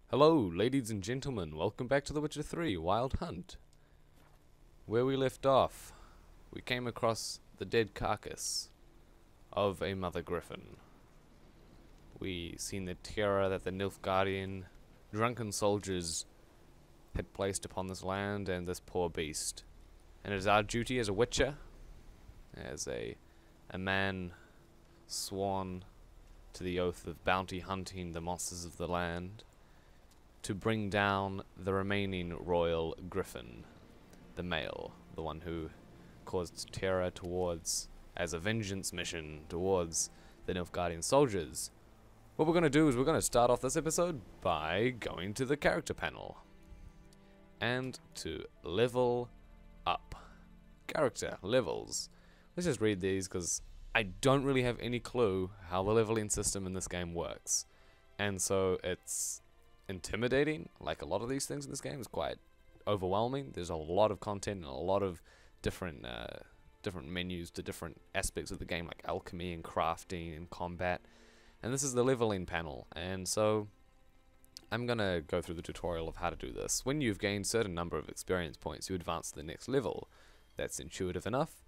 Hello, ladies and gentlemen, welcome back to The Witcher 3 Wild Hunt. Where we left off, we came across the dead carcass of a mother griffin. We seen the terror that the Nilfgaardian drunken soldiers had placed upon this land and this poor beast. And it is our duty as a witcher, as a man sworn to the oath of bounty hunting the monsters of the land, to bring down the remaining royal griffin, the male, the one who caused terror towards, as a vengeance mission, towards the Nilfgaardian soldiers. What we're going to do is we're going to start off this episode by going to the character panel and to level up. Character levels. Let's just read these because I don't really have any clue how the leveling system in this game works, and so it's intimidating. Like a lot of these things in this game is quite overwhelming. There's a lot of content and a lot of different menus to different aspects of the game, like alchemy and crafting and combat. And this is the leveling panel, and so I'm gonna go through the tutorial of how to do this. When you've gained a certain number of experience points, you advance to the next level. That's intuitive enough.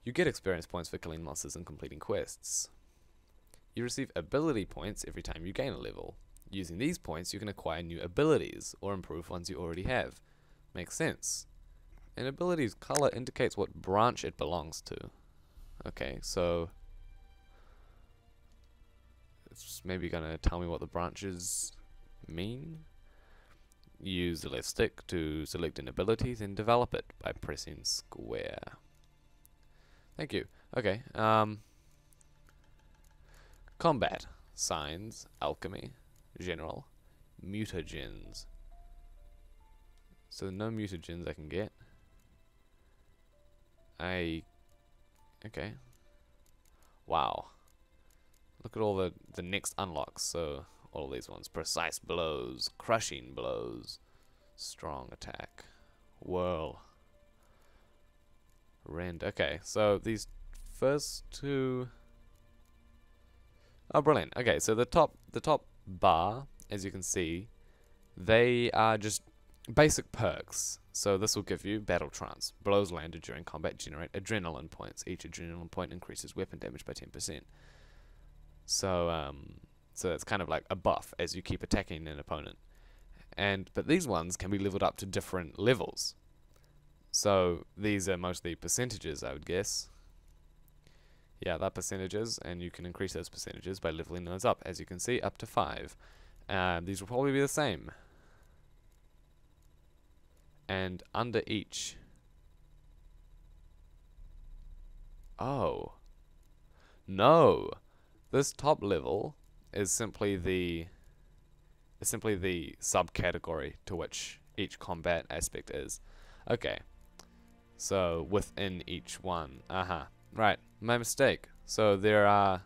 You get experience points for killing monsters and completing quests. You receive ability points every time you gain a level. Using these points, you can acquire new abilities, or improve ones you already have. Makes sense. An ability's color indicates what branch it belongs to. Okay, so it's maybe gonna tell me what the branches mean. Use the left stick to select an ability, then develop it by pressing square. Thank you. Okay, combat, signs, alchemy, general, mutagens. So no mutagens I can get. Okay. Wow. Look at all the next unlocks. So all of these ones: precise blows, crushing blows, strong attack, whirl, rend. Okay, so these first two. Oh, brilliant. Okay, so the top bar, as you can see, they are just basic perks. So this will give you battle trance. Blows landed during combat generate adrenaline points. Each adrenaline point increases weapon damage by 10%. So so it's kind of like a buff as you keep attacking an opponent. But these ones can be leveled up to different levels. So these are mostly percentages, I would guess. Yeah, they're percentages, and you can increase those percentages by leveling those up, as you can see, up to 5. These will probably be the same. And under each... Oh. No! This top level is simply the subcategory to which each combat aspect is. Okay. So within each one. Right, my mistake. So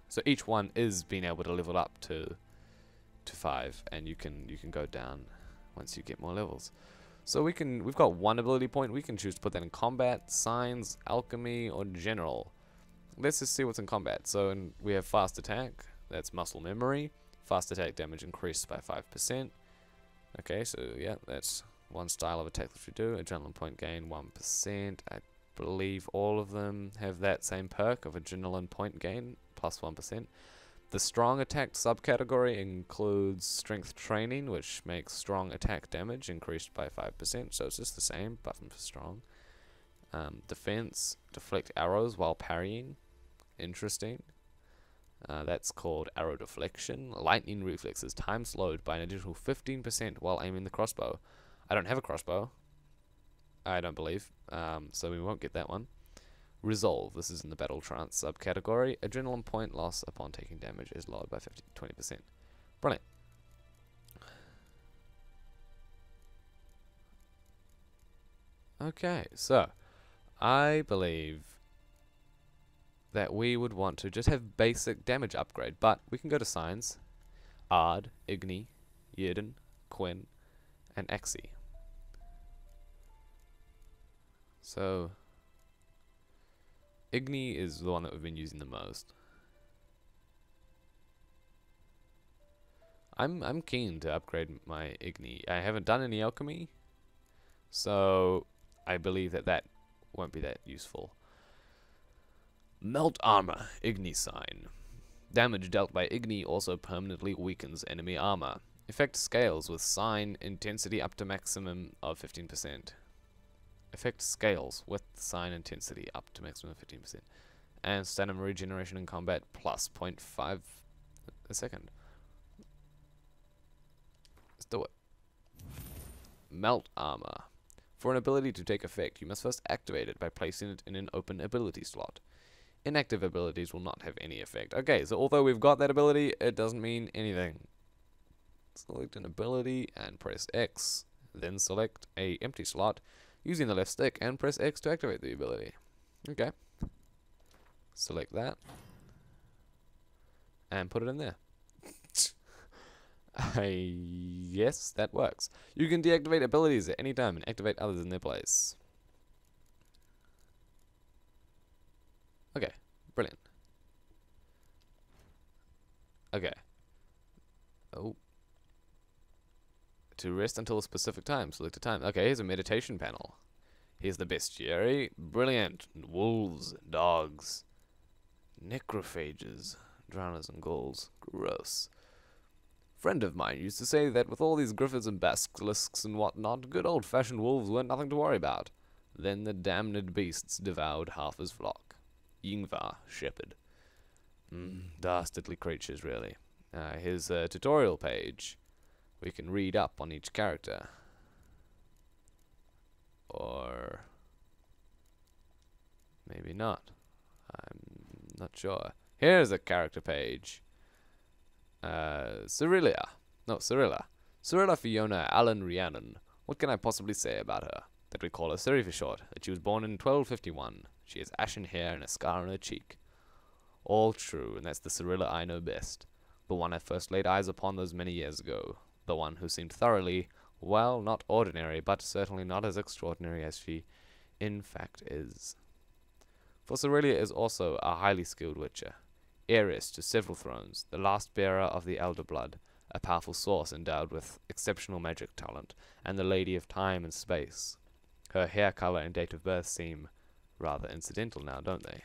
so each one is being able to level up to 5, and you can go down once you get more levels. So we've got one ability point. We can choose to put that in combat, signs, alchemy, or general. Let's just see what's in combat. So we have fast attack. That's muscle memory. Fast attack damage increased by 5%. Okay, so yeah, that's one style of attack that we do. Adrenaline point gain 1%. I believe all of them have that same perk of adrenaline point gain plus 1%. The strong attack subcategory includes strength training, which makes strong attack damage increased by 5%, so it's just the same, buffing for strong. Defense, deflect arrows while parrying. Interesting. That's called arrow deflection. Lightning reflexes, time slowed by an additional 15% while aiming the crossbow. I don't have a crossbow, I don't believe, so we won't get that one. Resolve, this is in the battle trance subcategory. Adrenaline point loss upon taking damage is lowered by 20%. Brilliant. Okay, so I believe that we would want to just have basic damage upgrade, but we can go to signs. Ard, Igni, Yerden, Quinn, and Axie. So Igni is the one that we've been using the most. I'm keen to upgrade my Igni. I haven't done any alchemy, so I believe that won't be that useful. Melt armor, Igni sign. Damage dealt by Igni also permanently weakens enemy armor. Effect scales with sign intensity up to maximum of 15%. Effect scales with sign intensity up to maximum of 15%. And stamina regeneration in combat plus 0.5 a second. Let's do it. Melt armor. For an ability to take effect, you must first activate it by placing it in an open ability slot. Inactive abilities will not have any effect. Okay, so although we've got that ability, it doesn't mean anything. Select an ability and press X. Then select a empty slot using the left stick and press X to activate the ability. Okay. Select that. And put it in there. Yes, that works. You can deactivate abilities at any time and activate others in their place. Okay, brilliant. Okay. Oh. To rest until a specific time, select a time. Okay, here's a meditation panel. Here's the bestiary. Brilliant. Wolves, dogs, necrophages, drowners and ghouls. Gross. Friend of mine used to say that with all these griffins and basilisks and whatnot, good old-fashioned wolves weren't nothing to worry about. Then the damned beasts devoured half his flock. Yngvar, shepherd. Dastardly creatures, really. Here's a tutorial page. We can read up on each character. Or maybe not. I'm not sure. Here's a character page. Cyrilla. Cyrilla Fiona Allen Rhiannon. What can I possibly say about her? That we call her Ciri for short. That she was born in 1251. She has ashen hair and a scar on her cheek. All true, and that's the Cyrilla I know best. The one I first laid eyes upon those many years ago. The one who seemed thoroughly, well, not ordinary, but certainly not as extraordinary as she, in fact, is. For Cyrilla is also a highly skilled witcher. Heiress to several thrones, the last bearer of the Elder Blood, a powerful source endowed with exceptional magic talent, and the lady of time and space. Her hair color and date of birth seem rather incidental now, don't they?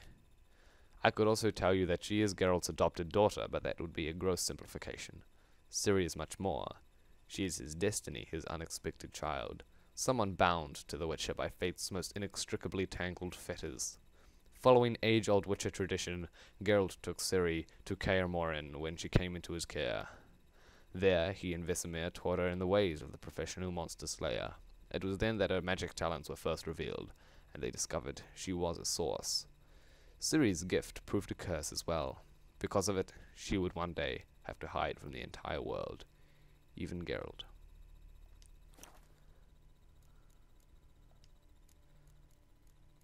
I could also tell you that she is Geralt's adopted daughter, but that would be a gross simplification. Ciri is much more. She is his destiny, his unexpected child, someone bound to the Witcher by fate's most inextricably tangled fetters. Following age-old Witcher tradition, Geralt took Ciri to Kaer Morhen when she came into his care. There, he and Vesemir taught her in the ways of the professional monster slayer. It was then that her magic talents were first revealed, and they discovered she was a source. Ciri's gift proved a curse as well. Because of it, she would one day have to hide from the entire world, even Geralt.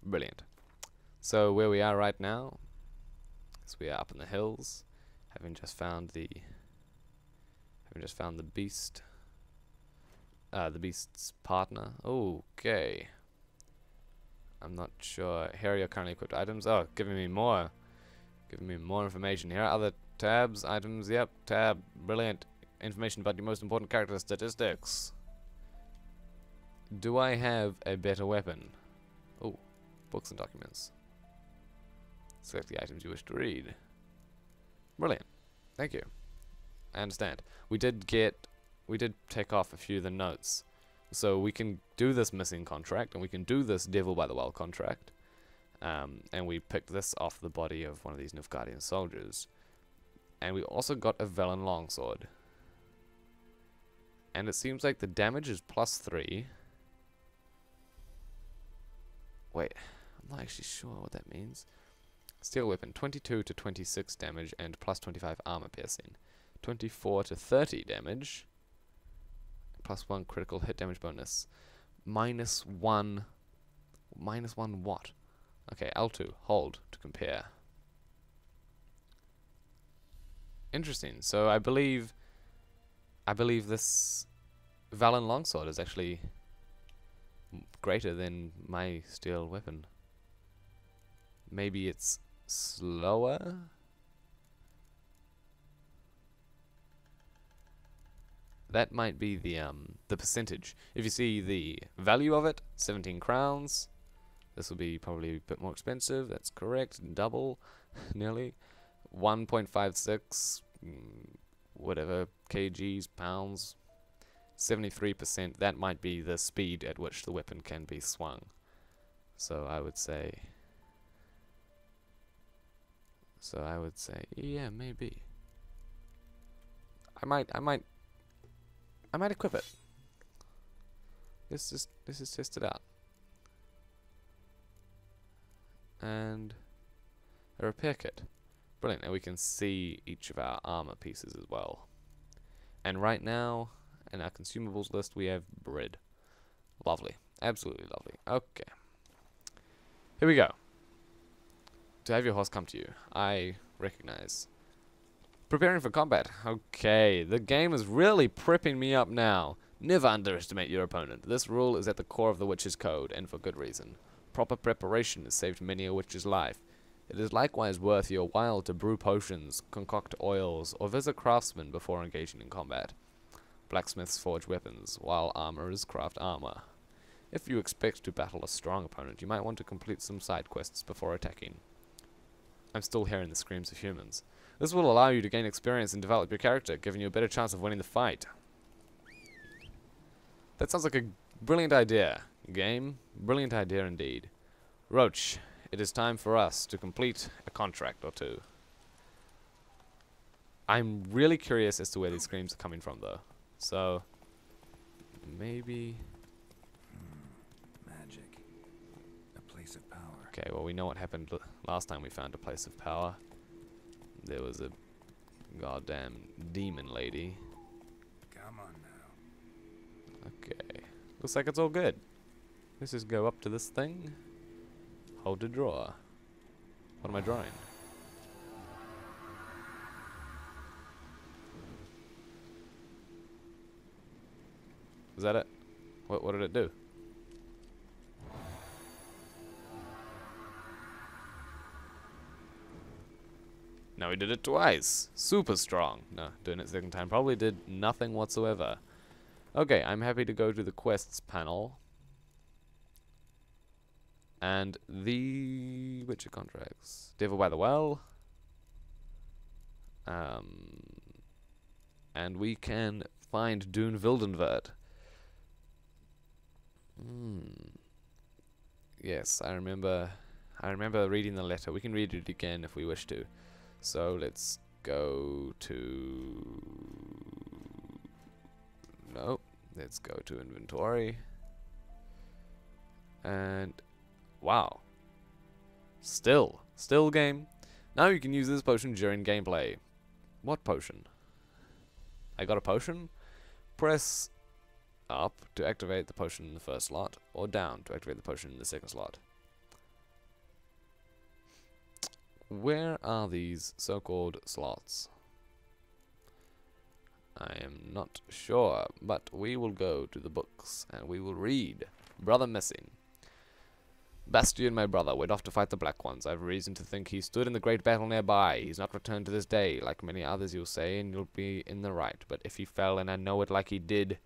Brilliant. So where we are right now is we are up in the hills, having just found the beast, the beast's partner. Okay. I'm not sure. Here are your currently equipped items. Oh, giving me more information. Here are other tabs, items. Yep, tab. Brilliant. Information about your most important character statistics. Do I have a better weapon? Oh, books and documents. Select the items you wish to read. Brilliant. Thank you. I understand. We did take off a few of the notes. So we can do this missing contract, and we can do this Devil by the Well contract. And we picked this off the body of one of these Nilfgaardian soldiers. And we also got a Velen longsword. And it seems like the damage is +3. Wait, I'm not actually sure what that means. Steel weapon, 22 to 26 damage and +25 armor piercing. 24 to 30 damage. +1 critical hit damage bonus. -1 what? Okay, L2, hold to compare. Interesting. So I believe this Valen longsword is actually greater than my steel weapon. Maybe it's slower? that might be the percentage. If you see the value of it, 17 crowns. This will be probably a bit more expensive. That's correct. Double, nearly. 1.56, whatever, kgs, pounds. 73%. That might be the speed at which the weapon can be swung. So I would say. Yeah, maybe. I might equip it. Let's just test it out. And a repair kit. Brilliant. And we can see each of our armor pieces as well. And right now, in our consumables list, we have bread. Lovely. Absolutely lovely. Okay. Here we go. To have your horse come to you. I recognize. Preparing for combat. Okay, the game is really prepping me up now. Never underestimate your opponent. This rule is at the core of the witch's code, and for good reason. Proper preparation has saved many a witch's life. It is likewise worth your while to brew potions, concoct oils, or visit craftsmen before engaging in combat. Blacksmiths forge weapons, while armorers craft armor. If you expect to battle a strong opponent, you might want to complete some side quests before attacking. I'm still hearing the screams of humans. This will allow you to gain experience and develop your character, giving you a better chance of winning the fight. That sounds like a brilliant idea, game. Brilliant idea indeed. Roach, it is time for us to complete a contract or two. I'm really curious as to where these screams are coming from, though. So, maybe... Magic. A place of power. Okay, well, we know what happened last time we found a place of power. There was a goddamn demon lady. Come on now. Okay. Looks like it's all good. Let's just go up to this thing. Hold to draw. What am I drawing? Is that it? What did it do? Now we did it twice. Super strong. No, doing it second time probably did nothing whatsoever. Okay, I'm happy to go to the quests panel. And the Witcher contracts. Devil by the Well. And we can find Dune Wildenwert. Yes, I remember reading the letter. We can read it again if we wish to. So let's go to... No, let's go to inventory. And... wow. Still game. Now you can use this potion during gameplay. What potion? I got a potion? Press up to activate the potion in the first slot, or down to activate the potion in the second slot. Where are these so-called slots? I am not sure, but we will go to the books and we will read. Brother missing. Bastian, my brother, went off to fight the Black Ones. I have reason to think he stood in the great battle nearby. He's not returned to this day. Like many others, you'll say, and you'll be in the right. But if he fell, and I know it like he did,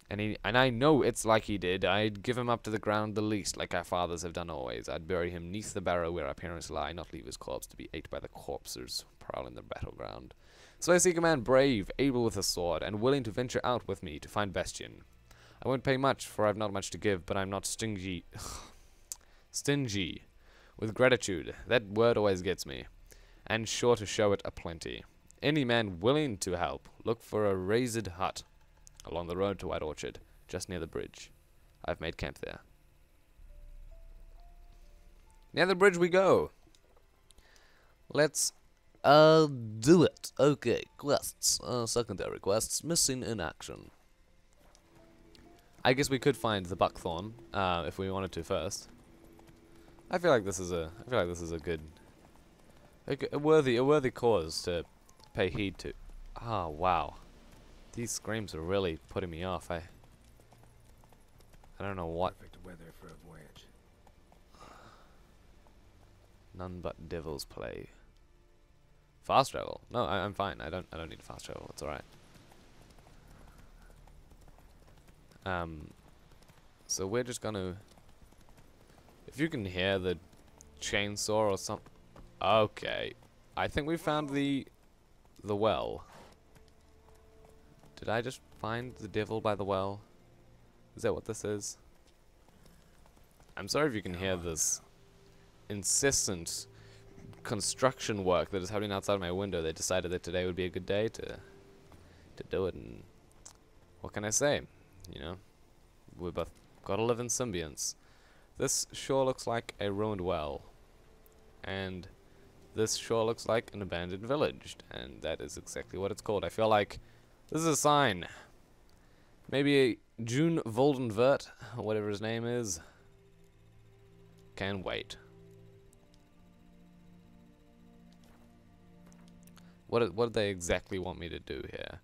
and I know it's like he did, I'd give him up to the ground the least, like our fathers have done always. I'd bury him neath the barrow where our parents lie, not leave his corpse to be ate by the corpsers prowling the battleground. So I seek a man brave, able with a sword, and willing to venture out with me to find Bastian. I won't pay much, for I've not much to give, but I'm not stingy. Stingy. With gratitude. That word always gets me. And sure to show it aplenty. Any man willing to help, look for a raised hut along the road to White Orchard, just near the bridge. I've made camp there. Near the bridge we go. Let's do it. Okay, quests. Secondary quests. Missing in action. I guess we could find the buckthorn, if we wanted to first. I feel like this is a good, a worthy cause to pay heed to. Ah, wow. These screams are really putting me off. I don't know what. Perfect weather for a voyage. None but devils play. Fast travel? No, I'm fine. I don't need fast travel. It's all right. So we're just gonna... If you can hear the chainsaw or something... Okay. I think we found the well. Did I just find the devil by the well? Is that what this is? I'm sorry if you can hear this incessant construction work that is happening outside my window. They decided that today would be a good day to do it, and what can I say? You know, we both gotta live in symbionts. This sure looks like a ruined well, and this sure looks like an abandoned village, and that is exactly what it's called. I feel like this is a sign. Maybe a June Voldenvert, or whatever his name is, can wait. What did they exactly want me to do here?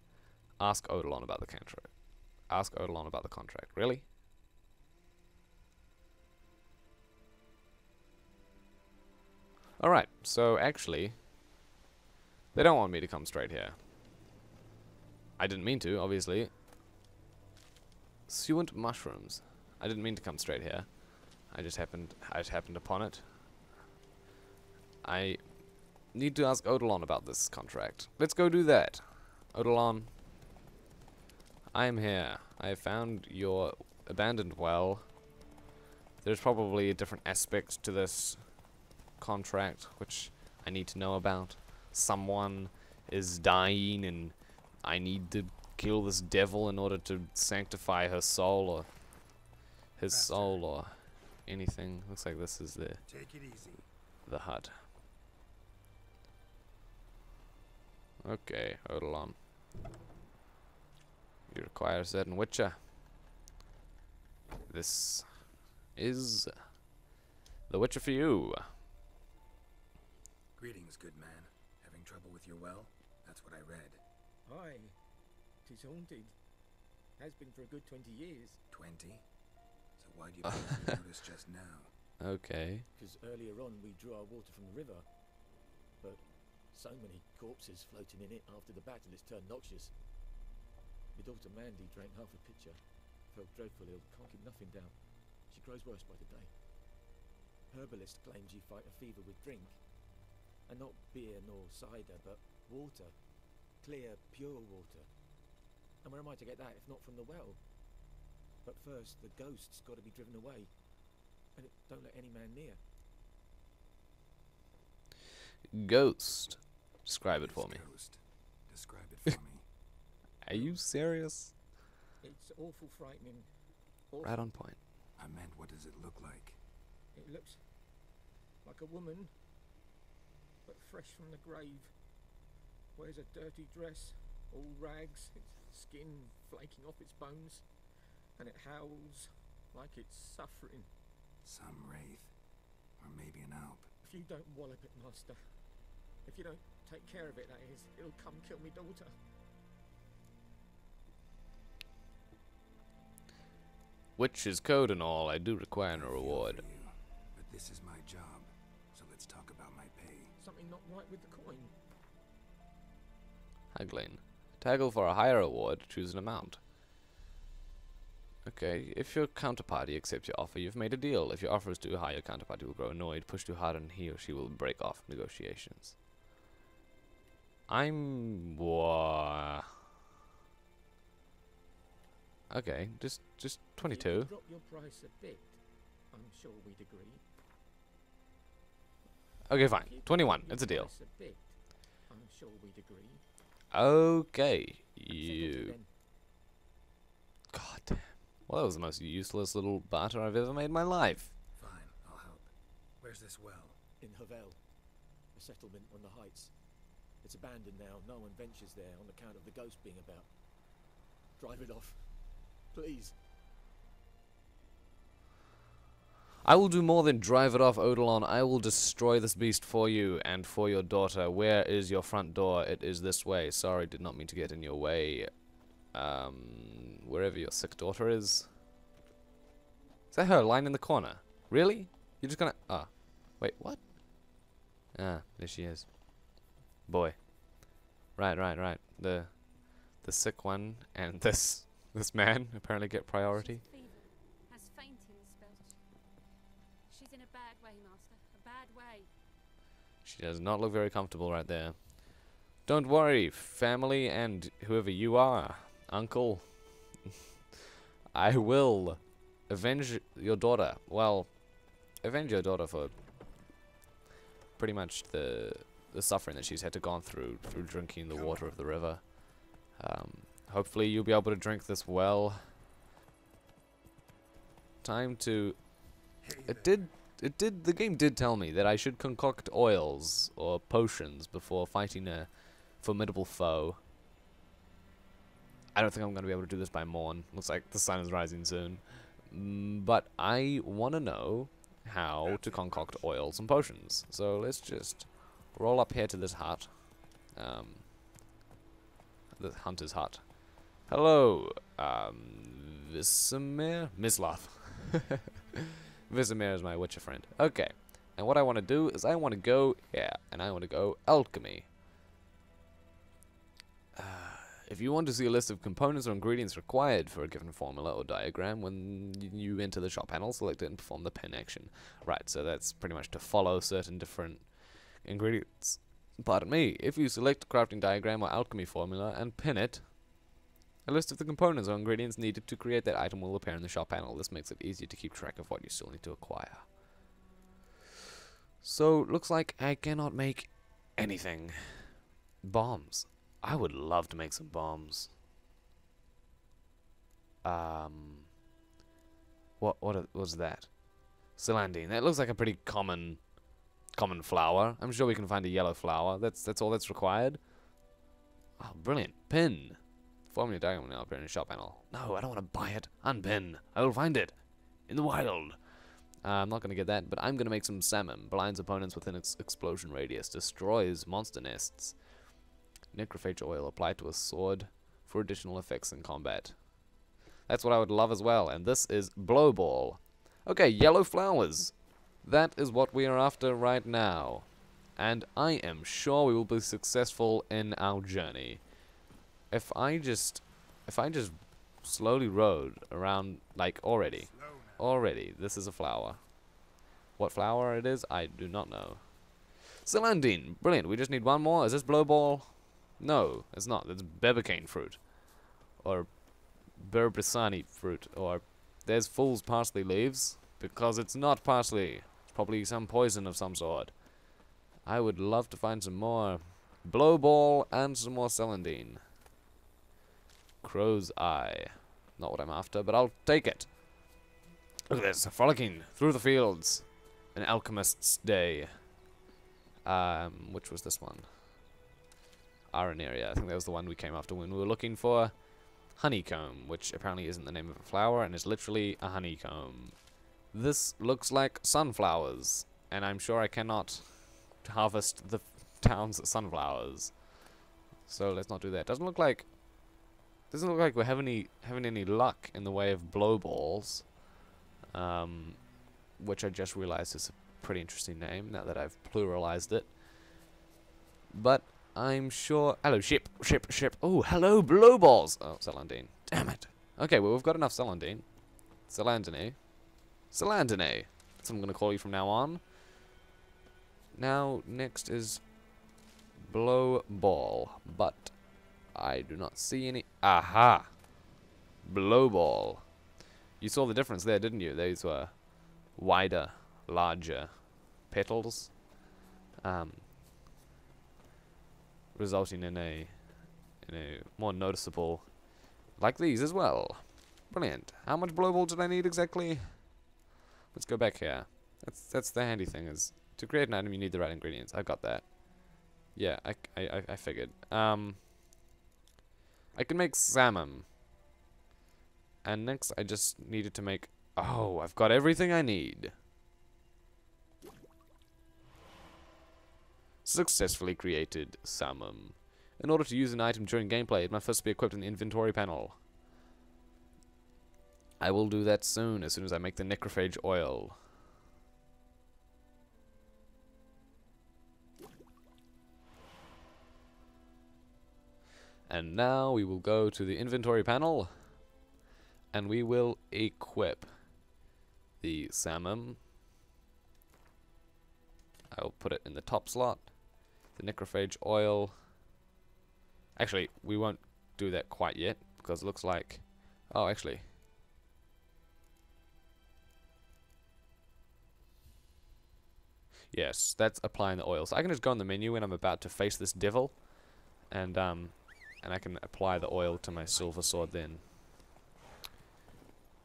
Ask Odilon about the contract. Ask Odilon about the contract. Really? Alright, so actually, they don't want me to come straight here. I didn't mean to, obviously. Suent mushrooms. I didn't mean to come straight here. I just happened upon it. I need to ask Odilon about this contract. Let's go do that. Odilon, I am here. I have found your abandoned well. There's probably a different aspect to this contract which I need to know about. Someone is dying and I need to kill this devil in order to sanctify her soul or his soul or anything. Looks like this is Take it easy. the hut. Okay, Odilon. You require a certain witcher. This is the witcher for you. Greetings, good man. Having trouble with your well? That's what I read. Aye, 'tis haunted. Has been for a good 20 years. 20? So why do you notice just now? Okay. Because earlier on we drew our water from the river. But so many corpses floating in it after the battle it's turned noxious. My daughter Mandy drank half a pitcher. Felt dreadful ill, can't keep nothing down. She grows worse by the day. Herbalist claims you fight a fever with drink. And not beer nor cider, but water. Clear, pure water. And where am I to get that if not from the well? But first, the ghost's got to be driven away. And it don't let any man near. Ghost. Describe it for me. Ghost. Describe it for me. Are you serious? It's awful frightening. Awful. Right on point. I meant, what does it look like? It looks like a woman, but fresh from the grave. Wears a dirty dress, all rags, its skin flaking off its bones, and it howls like it's suffering. Some wraith. Or maybe an alp. If you don't wallop it, master, if you don't take care of it, that is, it'll come kill me daughter. Witch's code and all, I do require a I feel reward. for you, but this is my job, so let's talk about my pay. Something not right with the coin. Haggling. Taggle for a higher reward, choose an amount. Okay, if your counterparty accepts your offer, you've made a deal. If your offer is too high, your counterparty will grow annoyed, push too hard, and he or she will break off negotiations. Okay, just If you 22. could drop your price a bit, I'm sure we'd agree. Okay, If fine. you could 21. drop your It's a deal. price a bit, I'm sure we'd agree. Okay, Settled you. then. God damn. Well, that was the most useless little barter I've ever made in my life. Fine, I'll help. Where's this well? In Havel, a settlement on the heights. It's abandoned now. No one ventures there on account of the ghost being about. Drive it off, please. I will do more than drive it off, Odilon. I will destroy this beast for you and for your daughter. Where is your front door? It is this way. Sorry, did not mean to get in your way. Wherever your sick daughter is. Is that her lying in the corner? Really? You're just gonna... Ah. Wait, what? Ah, there she is. Boy. Right. The sick one and this This man apparently get priority. She's feeble, has fainting spells. She's in a bad way, Master. A bad way. She does not look very comfortable right there. Don't worry, family and whoever you are, uncle. I will avenge your daughter. Well, avenge your daughter for pretty much the suffering that she's had to gone through drinking the water of the river. Hopefully you'll be able to drink this well. Time to... The game did tell me that I should concoct oils or potions before fighting a formidable foe. I don't think I'm going to be able to do this by morn. Looks like the sun is rising soon. But I want to know how to concoct oils and potions. So let's just roll up here to this hut. The hunter's hut. Hello, Visimir? Mislav. Visimir is my witcher friend. Okay, and what I want to do is I want to go here, and I want to go alchemy. If you want to see a list of components or ingredients required for a given formula or diagram, when you enter the shop panel, select it and perform the pin action. Right, so that's pretty much to follow certain different ingredients. Pardon me, if you select a crafting diagram or alchemy formula and pin it, a list of the components or ingredients needed to create that item will appear in the shop panel. This makes it easier to keep track of what you still need to acquire. So, looks like I cannot make anything. Bombs. I would love to make some bombs. What was that? Celandine. That looks like a pretty common flower. I'm sure we can find a yellow flower. That's all that's required. Oh, brilliant. Pin. Formula diagram will now appear in the shop panel. No, I don't want to buy it. Unpin. I will find it. In the wild. I'm not going to get that, but I'm going to make some salmon. Blinds opponents within its explosion radius. Destroys monster nests. Necrophage oil applied to a sword for additional effects in combat. That's what I would love as well. And this is Blowball. Okay, yellow flowers. That is what we are after right now. And I am sure we will be successful in our journey. If I just slowly rode around, like, already, this is a flower. What flower it is, I do not know. Celandine, brilliant. We just need one more. Is this Blowball? No, it's not. It's Bebecane fruit. Or Berbrisani fruit. Or there's fool's parsley leaves. Because it's not parsley. It's probably some poison of some sort. I would love to find some more Blowball and some more Celandine. Crow's Eye. Not what I'm after, but I'll take it. Look at this. Frolicking through the fields. An alchemist's day. Which was this one? Arenaria. I think that was the one we came after when we were looking for honeycomb, which apparently isn't the name of a flower and is literally a honeycomb. This looks like sunflowers, and I'm sure I cannot harvest the town's sunflowers. So let's not do that. Doesn't look like we're having any luck in the way of blowballs. Which I just realized is a pretty interesting name now that I've pluralized it. But I'm sure... Hello, ship. Oh, hello, Blowballs. Oh, Celandine. Damn it. Okay, well, we've got enough Celandine. Celandine. That's what I'm going to call you from now on. Now, next is Blowball. But I do not see any... Aha! Blowball. You saw the difference there, didn't you? These were wider, larger petals. Resulting in a more noticeable, like these as well. Brilliant. How much Blowball did I need exactly? Let's go back here. That's the handy thing, is to create an item you need the right ingredients. I got that. Yeah, I figured. I can make salmon. And next I just needed to make... Oh, I've got everything I need. Successfully created salmon. In order to use an item during gameplay, it must first be equipped in the inventory panel. I will do that soon as I make the necrophage oil. And now we will go to the inventory panel And we will equip the salmon. I'll put it in the top slot. The necrophage oil. Actually, we won't do that quite yet because it looks like... Oh, actually. Yes, that's applying the oil. So I can just go in the menu when I'm about to face this devil, and I can apply the oil to my silver sword then.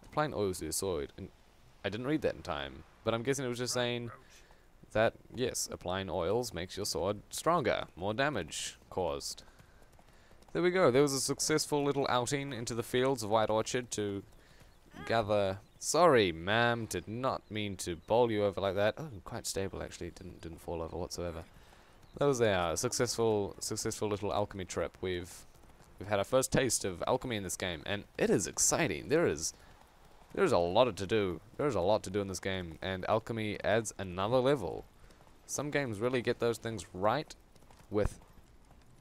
Applying oil to the sword, and I didn't read that in time, but I'm guessing it was just saying that, yes, applying oils makes your sword stronger, more damage caused. There we go, there was a successful little outing into the fields of White Orchard to gather... Sorry, ma'am, did not mean to bowl you over like that. Oh, quite stable actually, didn't fall over whatsoever. That was a successful little alchemy trip. We've had our first taste of alchemy in this game, and it is exciting. There's a lot to do. There's a lot to do in this game, and alchemy adds another level. Some games really get those things right with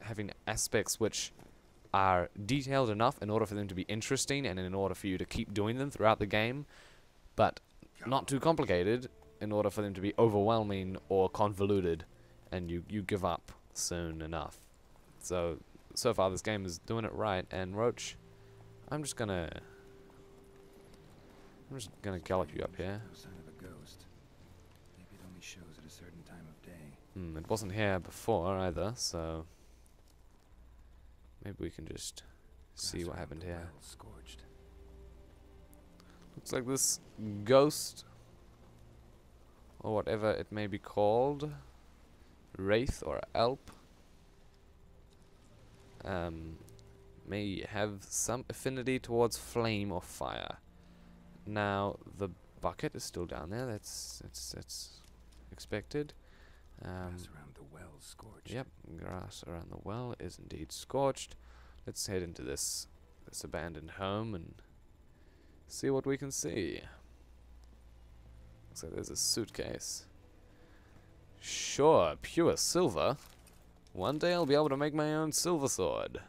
having aspects which are detailed enough in order for them to be interesting and in order for you to keep doing them throughout the game, but not too complicated in order for them to be overwhelming or convoluted and you give up soon enough. So far this game is doing it right, and Roach, I'm just gonna gallop you up here. No sign of a ghost. Maybe it only shows at a certain time of day. It wasn't here before either, so maybe we can just see what happened here. Well scorched. Looks like this ghost, or whatever it may be called, wraith or alp, may have some affinity towards flame or fire. Now the bucket is still down there. That's expected. Grass around the well scorched. Yep, grass around the well is indeed scorched. Let's head into this abandoned home and see what we can see. Looks like there's a suitcase. Sure, pure silver. One day I'll be able to make my own silver sword.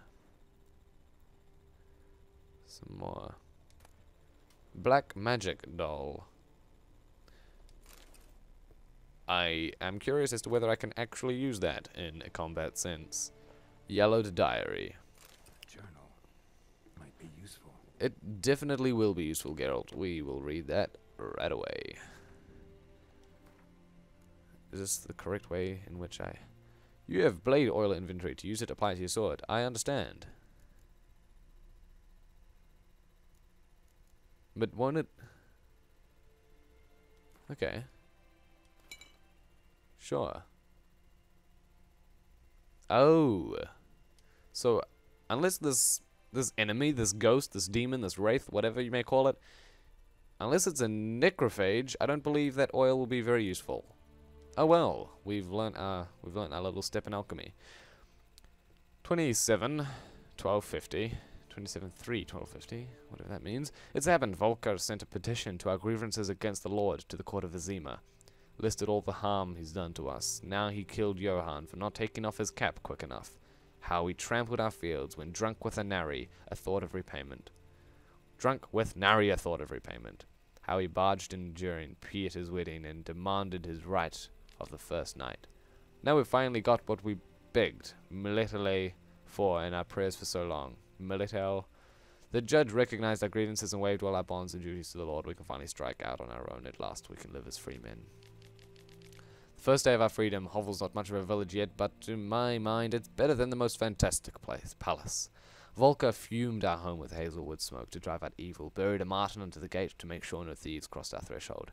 Some more. Black magic doll. I am curious as to whether I can actually use that in a combat sense. Yellowed diary. Journal might be useful. It definitely will be useful, Geralt. We will read that right away. Is this the correct way in which I... You have blade oil inventory. To use it, apply to your sword. I understand. But won't it... Okay. Sure. Oh. So, unless this enemy, this ghost, this demon, this wraith, whatever you may call it, unless it's a necrophage, I don't believe that oil will be very useful. Oh well, we've learnt our little step in alchemy. 27, 1250. 27.3, 1250, whatever that means. It's happened. Volker sent a petition to our grievances against the Lord to the court of Vizima. Listed all the harm he's done to us. Now he killed Johann for not taking off his cap quick enough. How he trampled our fields when drunk with a nary, a thought of repayment. Drunk with nary, a thought of repayment. How he barged in during Pieter's wedding and demanded his right of the first night. Now we've finally got what we begged, Militale, for in our prayers for so long. Militel. The judge recognized our grievances and waived all our bonds and duties to the Lord. We can finally strike out on our own at last. We can live as free men. The first day of our freedom. Hovel's not much of a village yet, but to my mind it's better than the most fantastic palace. Volker fumed our home with hazelwood smoke to drive out evil, buried a marten under the gate to make sure no thieves crossed our threshold.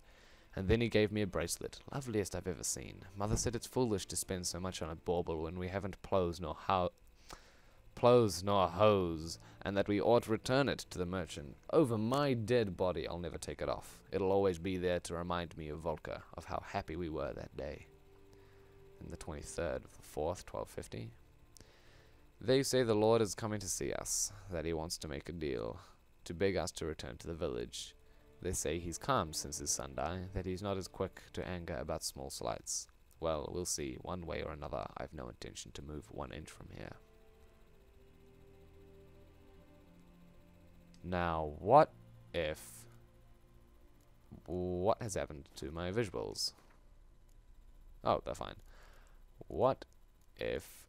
And then he gave me a bracelet, loveliest I've ever seen. Mother said it's foolish to spend so much on a bauble when we haven't plows nor hose, and that we ought to return it to the merchant. Over my dead body, I'll never take it off. It'll always be there to remind me of Volker, of how happy we were that day. And the 23rd of the 4th, 1250. They say the Lord is coming to see us, that he wants to make a deal, to beg us to return to the village. They say he's calm since his son died, that he's not as quick to anger about small slights. Well, we'll see. One way or another, I've no intention to move 1 inch from here. Now, what if... What has happened to my visuals? Oh, they're fine. What if...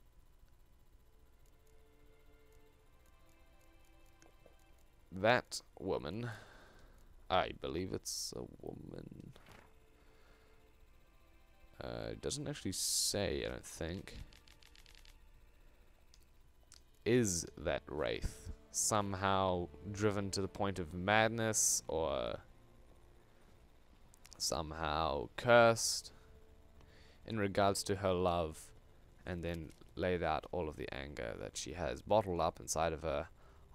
that woman... I believe it's a woman... it doesn't actually say, I don't think. Is that wraith somehow driven to the point of madness, or somehow cursed in regards to her love, and then laid out all of the anger that she has bottled up inside of her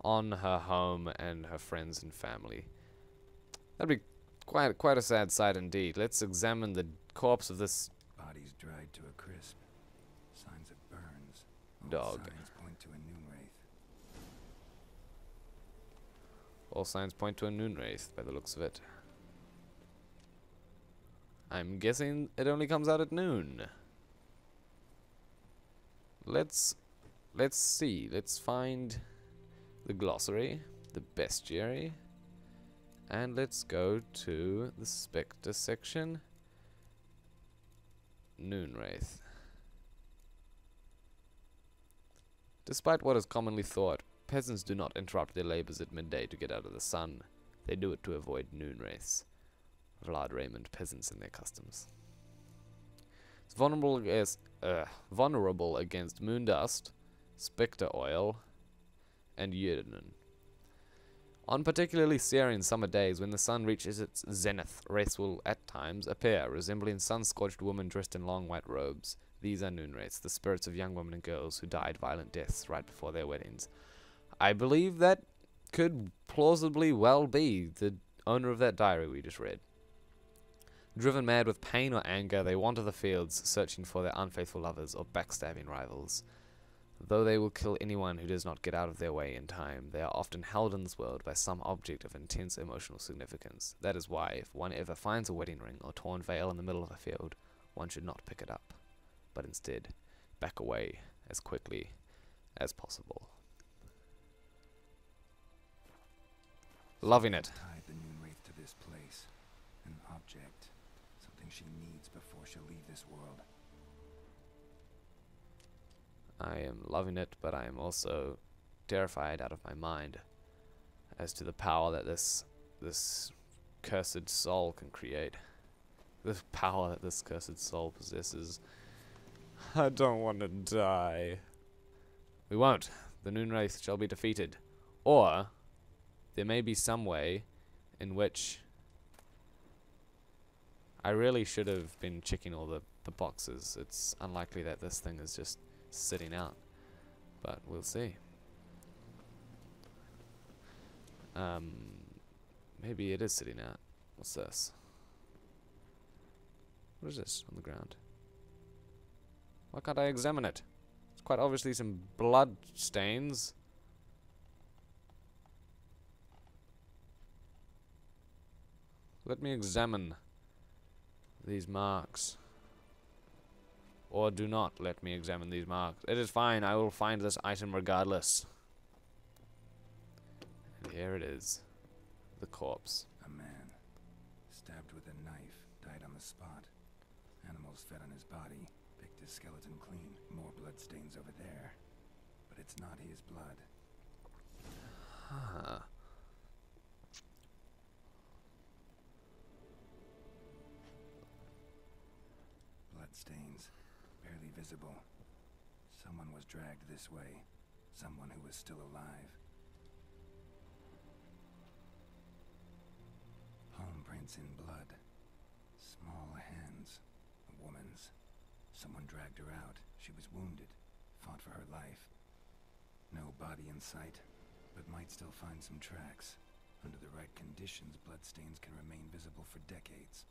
on her home and her friends and family? That'd be quite a sad sight indeed. Let's examine the corpse of this Body's dried to a crisp. Signs of burns. All dog. signs point to a Noonwraith. All signs point to a Noonwraith by the looks of it. I'm guessing it only comes out at noon. Let's see. Let's find the glossary, the bestiary, and let's go to the Spectre section. Noonwraith. Despite what is commonly thought, peasants do not interrupt their labors at midday to get out of the sun. They do it to avoid Noonwraiths. Vlad Raymond, peasants and their customs. It's vulnerable against moon dust, spectre oil, and urine. On particularly searing summer days, when the sun reaches its zenith, wraiths will at times appear, resembling sun-scorched women dressed in long white robes. These are Noonwraiths, the spirits of young women and girls who died violent deaths right before their weddings. I believe that could plausibly well be the owner of that diary we just read. Driven mad with pain or anger, they wander the fields, searching for their unfaithful lovers or backstabbing rivals. Though they will kill anyone who does not get out of their way in time, they are often held in this world by some object of intense emotional significance. That is why, if one ever finds a wedding ring or torn veil in the middle of a field, one should not pick it up, but instead back away as quickly as possible. Loving it. Tied the Noonwraith to this place. An object. Something she needs before she'll leave this world. I am loving it, but I am also terrified out of my mind as to the power that this cursed soul can create. The power that this cursed soul possesses. I don't want to die. We won't. The Noonwraith shall be defeated. Or there may be some way in which I really should have been checking all the boxes. It's unlikely that this thing is just sitting out, but we'll see. Maybe it is sitting out. What's this? What is this on the ground? Why can't I examine it? It's quite obviously some blood stains. Let me examine these marks. Or do not let me examine these marks. It is fine, I will find this item regardless. And here it is. The corpse. A man. Stabbed with a knife. Died on the spot. Animals fed on his body. Picked his skeleton clean. More bloodstains over there. But it's not his blood. Huh. Bloodstains. Barely visible. Someone was dragged this way. Someone who was still alive. Palm prints in blood. Small hands. A woman's. Someone dragged her out. She was wounded. Fought for her life. No body in sight, but might still find some tracks. Under the right conditions, bloodstains can remain visible for decades.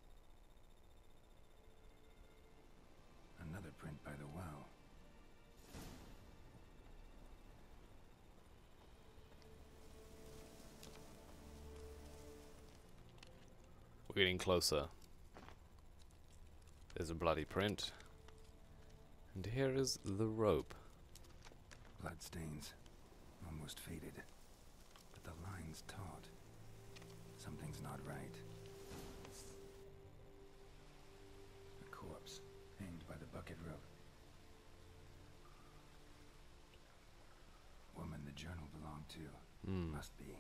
Another print by the well. We're getting closer. There's a bloody print. And here is the rope. Bloodstains. Almost faded. But the line's taut. too. Hmm. Must be.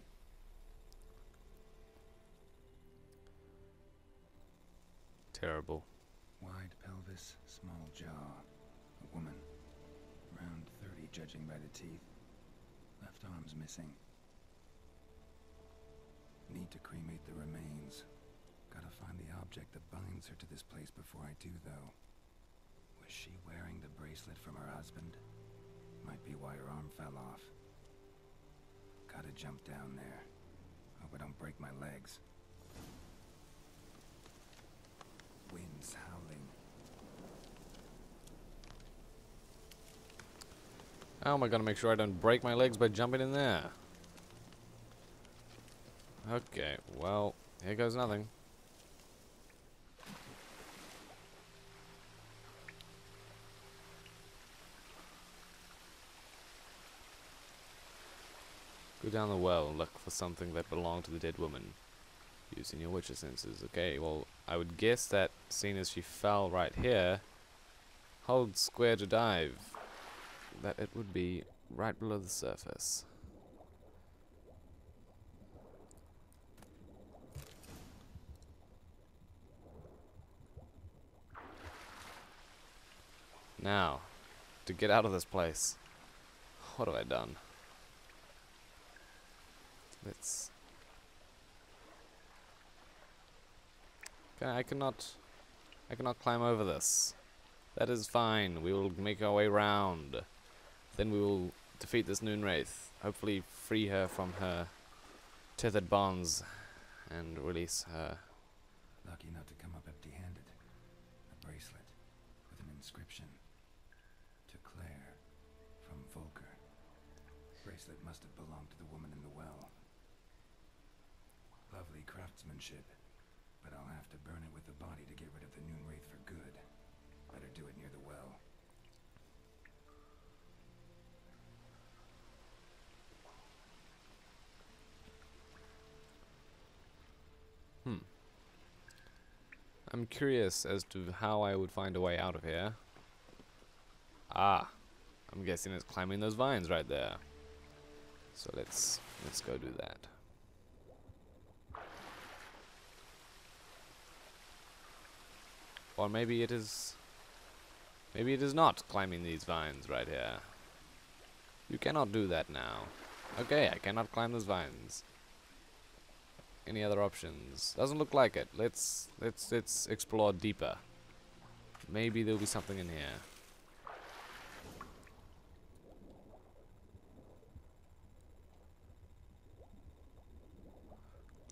Terrible. Wide pelvis, small jaw. A woman. Around 30, judging by the teeth. Left arm's missing. Need to cremate the remains. Gotta find the object that binds her to this place before I do, though. Was she wearing the bracelet from her husband? Might be why her arm fell off. Gotta jump down there. Hope I don't break my legs. Wind's howling. How am I gonna make sure I don't break my legs by jumping in there? Okay, well, here goes nothing. Go down the well and look for something that belonged to the dead woman. Using your witcher senses. Okay, well, I would guess that, seeing as she fell right here, hold square to dive, that it would be right below the surface. Now, to get out of this place, what have I done? Let's... Okay, I cannot climb over this. That is fine. We will make our way round. Then we will defeat this Noonwraith. Hopefully free her from her tethered bonds and release her. Lucky not to come up empty-handed. A bracelet with an inscription. To Claire, from Volker. Bracelet must have belonged to the woman in the well. Lovely craftsmanship. But I'll have to burn it with the body to get rid of the Noonwraith for good. Better do it near the well. I'm curious as to how I would find a way out of here. Ah, I'm guessing it's climbing those vines right there. So let's go do that. Or maybe it is not climbing these vines right here. You cannot do that now. Okay, I cannot climb those vines. Any other options? Doesn't look like it. Let's explore deeper. Maybe there'll be something in here.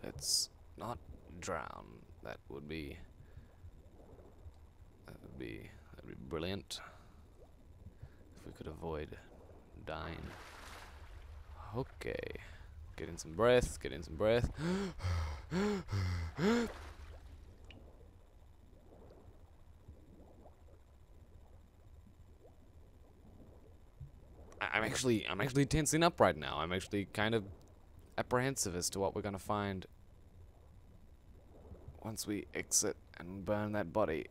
Let's not drown. That'd be brilliant. If we could avoid dying. Okay. Get in some breath, get in some breath. I'm actually tensing up right now. I'm actually kind of apprehensive as to what we're gonna find once we exit and burn that body.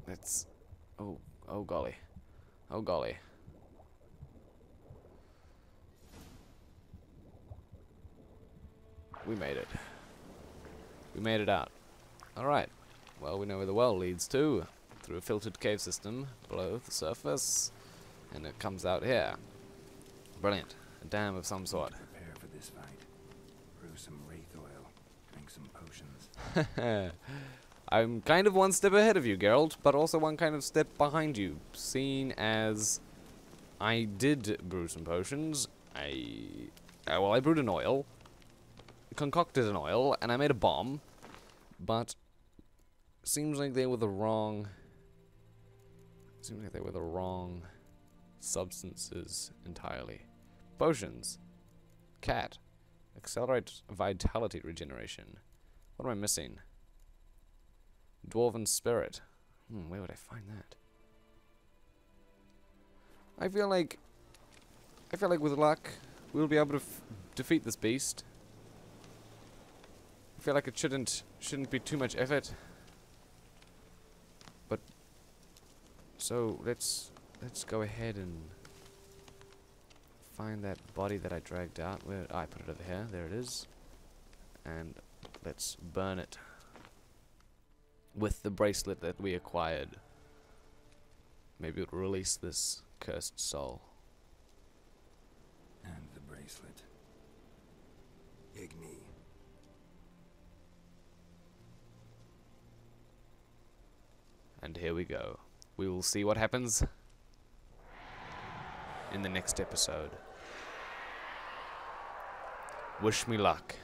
Let's... oh golly. Oh golly. We made it. We made it out. Alright. Well, we know where the well leads to. Through a filtered cave system below the surface. And it comes out here. Brilliant. A dam of some sort. Prepare for this fight. Brew some wraith oil. Drink some potions. I'm kind of one step ahead of you, Geralt, but also one kind of step behind you. Seeing as I did brew some potions, I brewed an oil, concocted an oil, and I made a bomb, but seems like they were the wrong substances entirely. Potions. Cat. Accelerate vitality regeneration. What am I missing? Dwarven spirit. Where would I find that? I feel like with luck we'll be able to defeat this beast. I feel like it shouldn't be too much effort. But so let's go ahead and find that body that I dragged out. Where I put it over here. There it is. And let's burn it with the bracelet that we acquired. Maybe it will release this cursed soul. And the bracelet. Igni. And here we go. We will see what happens in the next episode. Wish me luck.